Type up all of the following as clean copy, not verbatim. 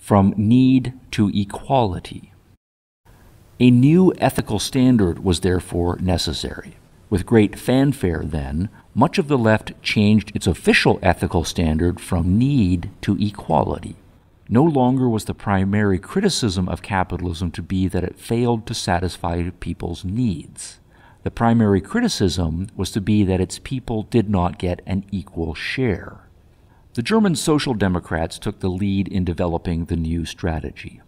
from need to equality. A new ethical standard was therefore necessary. With great fanfare, then, much of the left changed its official ethical standard from need to equality. No longer was the primary criticism of capitalism to be that it failed to satisfy people's needs. The primary criticism was to be that its people did not get an equal share. The German Social Democrats took the lead in developing the new strategy.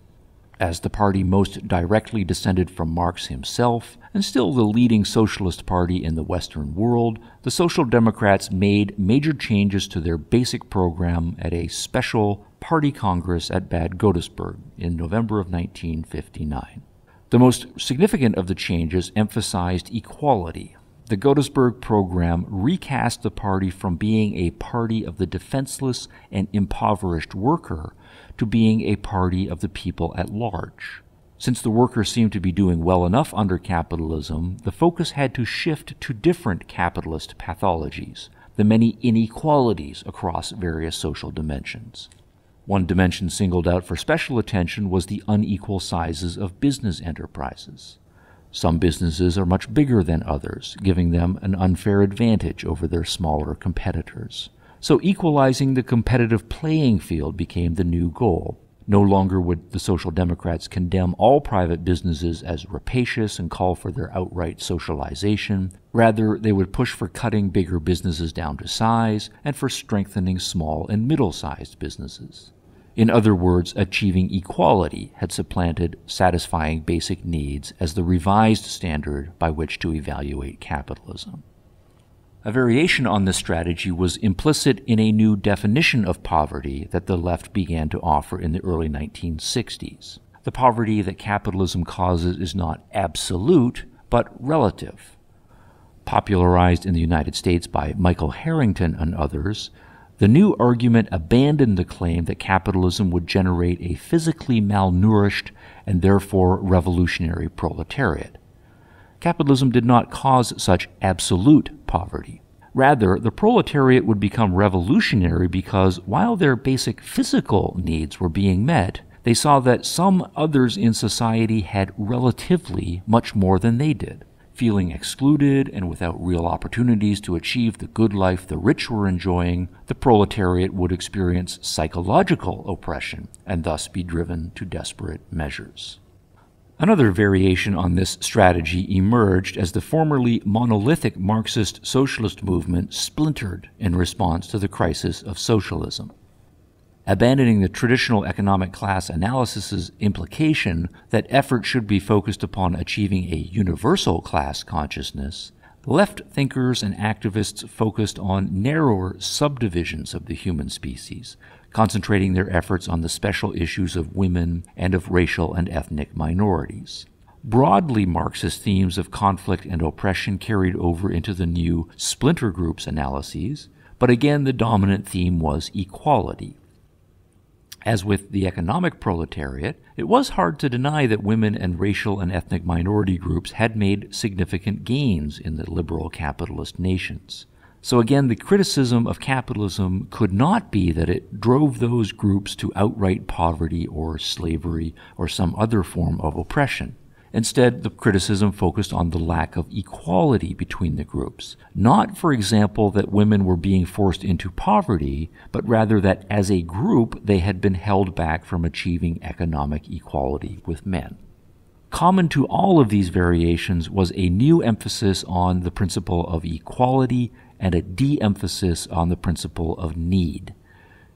As the party most directly descended from Marx himself, and still the leading socialist party in the Western world, the Social Democrats made major changes to their basic program at a special party congress at Bad Godesberg in November of 1959. The most significant of the changes emphasized equality. The Godesberg program recast the party from being a party of the defenseless and impoverished worker to being a party of the people at large. Since the workers seemed to be doing well enough under capitalism, the focus had to shift to different capitalist pathologies, the many inequalities across various social dimensions. One dimension singled out for special attention was the unequal sizes of business enterprises. Some businesses are much bigger than others, giving them an unfair advantage over their smaller competitors. So equalizing the competitive playing field became the new goal. No longer would the Social Democrats condemn all private businesses as rapacious and call for their outright socialization. Rather, they would push for cutting bigger businesses down to size and for strengthening small and middle-sized businesses. In other words, achieving equality had supplanted satisfying basic needs as the revised standard by which to evaluate capitalism. A variation on this strategy was implicit in a new definition of poverty that the left began to offer in the early 1960s. The poverty that capitalism causes is not absolute, but relative. Popularized in the United States by Michael Harrington and others, the new argument abandoned the claim that capitalism would generate a physically malnourished and therefore revolutionary proletariat. Capitalism did not cause such absolute poverty. Rather, the proletariat would become revolutionary because while their basic physical needs were being met, they saw that some others in society had relatively much more than they did. Feeling excluded and without real opportunities to achieve the good life the rich were enjoying, the proletariat would experience psychological oppression and thus be driven to desperate measures. Another variation on this strategy emerged as the formerly monolithic Marxist socialist movement splintered in response to the crisis of socialism. Abandoning the traditional economic class analysis's implication that effort should be focused upon achieving a universal class consciousness, left thinkers and activists focused on narrower subdivisions of the human species, concentrating their efforts on the special issues of women and of racial and ethnic minorities. Broadly Marxist themes of conflict and oppression carried over into the new splinter groups analyses, but again the dominant theme was equality. As with the economic proletariat, it was hard to deny that women and racial and ethnic minority groups had made significant gains in the liberal capitalist nations. So again, the criticism of capitalism could not be that it drove those groups to outright poverty or slavery or some other form of oppression. Instead, the criticism focused on the lack of equality between the groups. Not, for example, that women were being forced into poverty, but rather that as a group they had been held back from achieving economic equality with men. Common to all of these variations was a new emphasis on the principle of equality and a de-emphasis on the principle of need.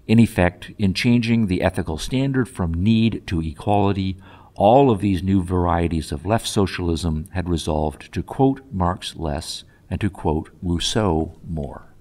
In effect, in changing the ethical standard from need to equality, all of these new varieties of left socialism had resolved to quote Marx less and to quote Rousseau more.